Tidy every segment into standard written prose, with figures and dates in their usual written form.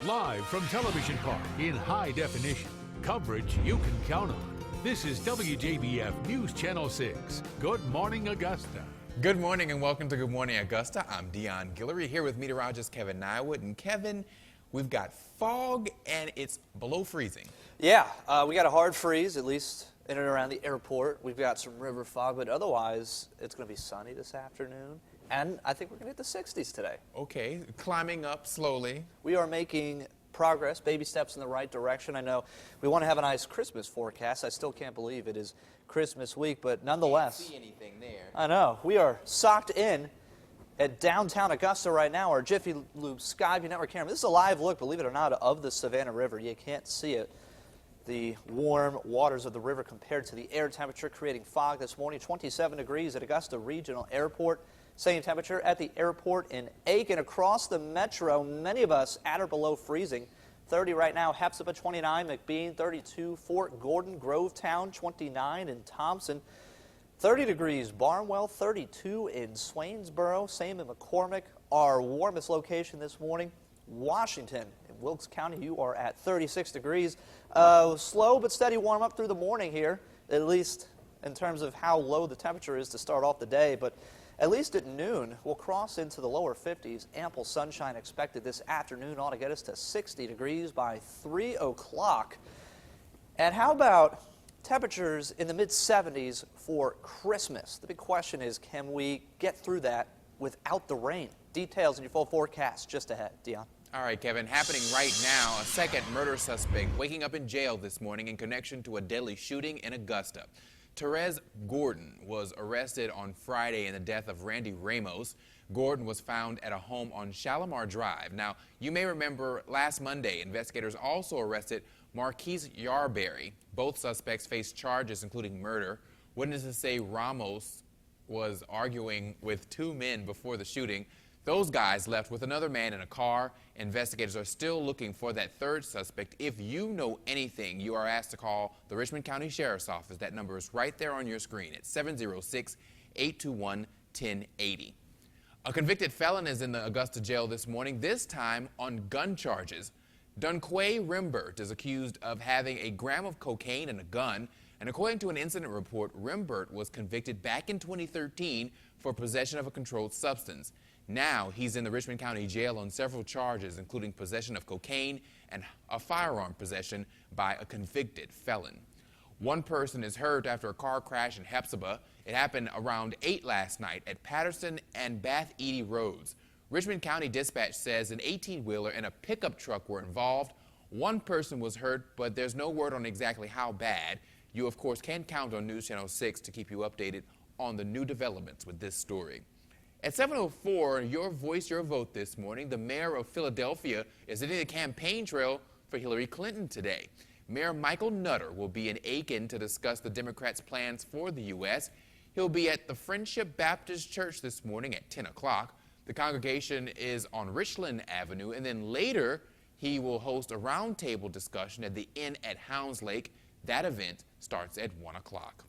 Live from Television Park in high definition. Coverage you can count on. This is WJBF News Channel 6. Good morning, Augusta. Good morning and welcome to Good Morning Augusta. I'm Dion Guillory here with meteorologist Kevin Nywood. And Kevin, we've got fog and it's below freezing. Yeah, we got a hard freeze, at least in and around the airport. We've got some river fog, but otherwise it's going to be sunny this afternoon. And I think we're going to hit the 60s today. Okay, climbing up slowly. We are making progress, baby steps in the right direction. I know we want to have a nice Christmas forecast. I still can't believe it is Christmas week, but nonetheless. Can't see anything there. I know. We are socked in at downtown Augusta right now. Our Jiffy Lube Skyview Network camera. This is a live look, believe it or not, of the Savannah River. You can't see it. The warm waters of the river compared to the air temperature, creating fog this morning. 27 degrees at Augusta Regional Airport. Same temperature at the airport in Aiken. Across the metro, many of us at or below freezing. 30 right now, Hepzibah 29, McBean 32, Fort Gordon, Grovetown 29, and Thompson 30 degrees, Barnwell 32 in Swainsboro, same in McCormick. Our warmest location this morning, Washington. In Wilkes County, you are at 36 degrees. Slow but steady warm up through the morning here, at least in terms of how low the temperature is to start off the day. But at least at noon, we'll cross into the lower 50s. Ample sunshine expected this afternoon, ought to get us to 60 degrees by 3 o'clock. And how about temperatures in the mid-70s for Christmas? The big question is, can we get through that without the rain? Details in your full forecast just ahead. Dion. All right, Kevin, happening right now, a second murder suspect waking up in jail this morning in connection to a deadly shooting in Augusta. Therese Gordon was arrested on Friday in the death of Randy Ramos. Gordon was found at a home on Shalimar Drive. Now, you may remember last Monday, investigators also arrested Marquise Yarberry. Both suspects faced charges including murder. Witnesses say Ramos was arguing with two men before the shooting. Those guys left with another man in a car. Investigators are still looking for that third suspect. If you know anything, you are asked to call the Richmond County Sheriff's Office. That number is right there on your screen at 706-821-1080. A convicted felon is in the Augusta jail this morning, this time on gun charges. Dunquay Rimbert is accused of having a gram of cocaine and a gun. And according to an incident report, Rimbert was convicted back in 2013 for possession of a controlled substance. Now he's in the Richmond County Jail on several charges, including possession of cocaine and a firearm possession by a convicted felon. One person is hurt after a car crash in Hepzibah. It happened around 8 last night at Patterson and Bath Edie Roads. Richmond County Dispatch says an 18-wheeler and a pickup truck were involved. One person was hurt, but there's no word on exactly how bad. You, of course, can count on News Channel 6 to keep you updated on the new developments with this story. At 7:04, your voice, your vote this morning. The mayor of Philadelphia is hitting the campaign trail for Hillary Clinton today. Mayor Michael Nutter will be in Aiken to discuss the Democrats' plans for the U.S. He'll be at the Friendship Baptist Church this morning at 10 o'clock. The congregation is on Richland Avenue, and then later he will host a roundtable discussion at the Inn at Hounds Lake. That event starts at 1 o'clock.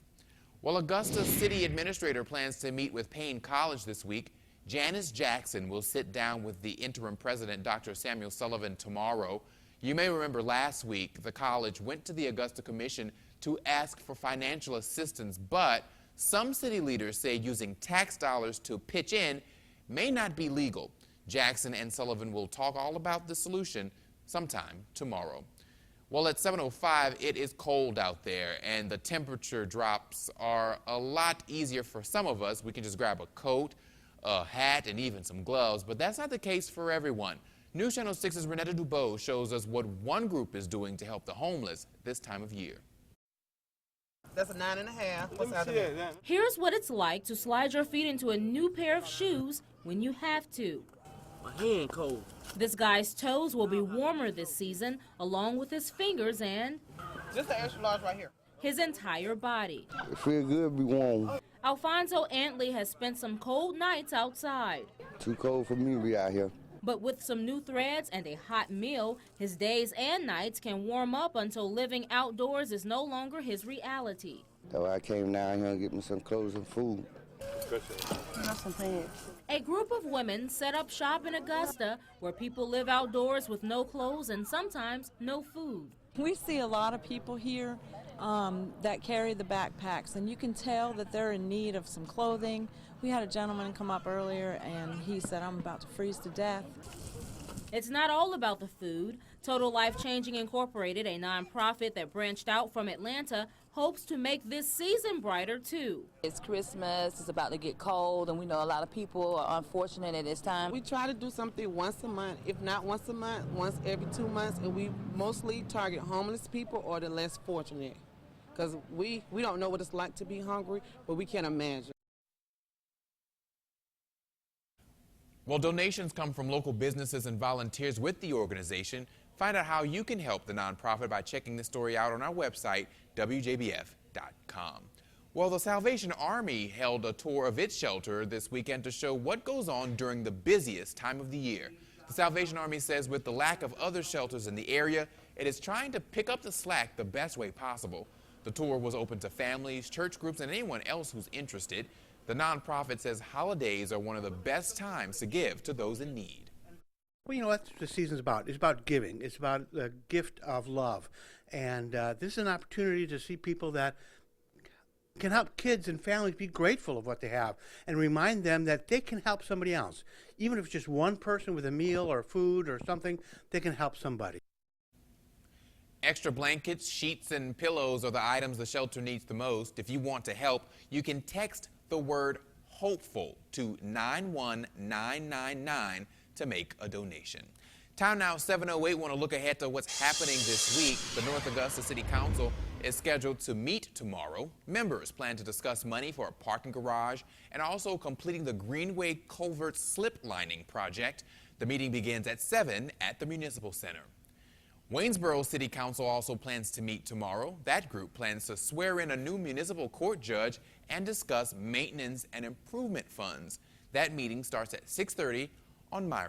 While Augusta City Administrator plans to meet with Payne College this week, Janice Jackson will sit down with the interim president, Dr. Samuel Sullivan, tomorrow. You may remember last week the college went to the Augusta Commission to ask for financial assistance, but some city leaders say using tax dollars to pitch in may not be legal. Jackson and Sullivan will talk all about the solution sometime tomorrow. Well, at 7:05, it is cold out there, and the temperature drops are a lot easier for some of us. We can just grab a coat, a hat, and even some gloves, but that's not the case for everyone. News Channel 6's Renetta Dubois shows us what one group is doing to help the homeless this time of year. That's a 9.5. What's out of that? Here's what it's like to slide your feet into a new pair of shoes when you have to. My hand cold. This guy's toes will be warmer this season, along with his fingers and Just an extra large right here. his entire body. It feel good to be warm. Alfonso Antley has spent some cold nights outside. Too cold for me to be out here. But with some new threads and a hot meal, his days and nights can warm up until living outdoors is no longer his reality. So I came down here and get me some clothes and food. A group of women set up shop in Augusta where people live outdoors with no clothes and sometimes no food. We see a lot of people here that carry the backpacks, and you can tell that they're in need of some clothing. We had a gentleman come up earlier and he said, "I'm about to freeze to death." It's not all about the food. Total Life Changing Incorporated, a nonprofit that branched out from Atlanta, hopes to make this season brighter too. It's Christmas, it's about to get cold, and we know a lot of people are unfortunate at this time. We try to do something once a month, if not once a month, once every 2 months, and we mostly target homeless people or the less fortunate. Because we don't know what it's like to be hungry, but we can't imagine. Well, donations come from local businesses and volunteers with the organization. Find out how you can help the nonprofit by checking this story out on our website, WJBF.com. Well, the Salvation Army held a tour of its shelter this weekend to show what goes on during the busiest time of the year. The Salvation Army says with the lack of other shelters in the area, it is trying to pick up the slack the best way possible. The tour was open to families, church groups, and anyone else who's interested. The nonprofit says holidays are one of the best times to give to those in need. Well, you know what the season's about. It's about giving. It's about the gift of love. And this is an opportunity to see people that can help kids and families be grateful of what they have and remind them that they can help somebody else. Even if it's just one person with a meal or food or something, they can help somebody. Extra blankets, sheets, and pillows are the items the shelter needs the most. If you want to help, you can text the word HOPEFUL to 91999 to make a donation. Time now 7:08. Want to look ahead to what's happening this week. The North Augusta City Council is scheduled to meet tomorrow. Members plan to discuss money for a parking garage and also completing the Greenway Culvert slip lining project. The meeting begins at 7 at the Municipal Center. Waynesboro City Council also plans to meet tomorrow. That group plans to swear in a new municipal court judge and discuss maintenance and improvement funds. That meeting starts at 6:30 on Myron.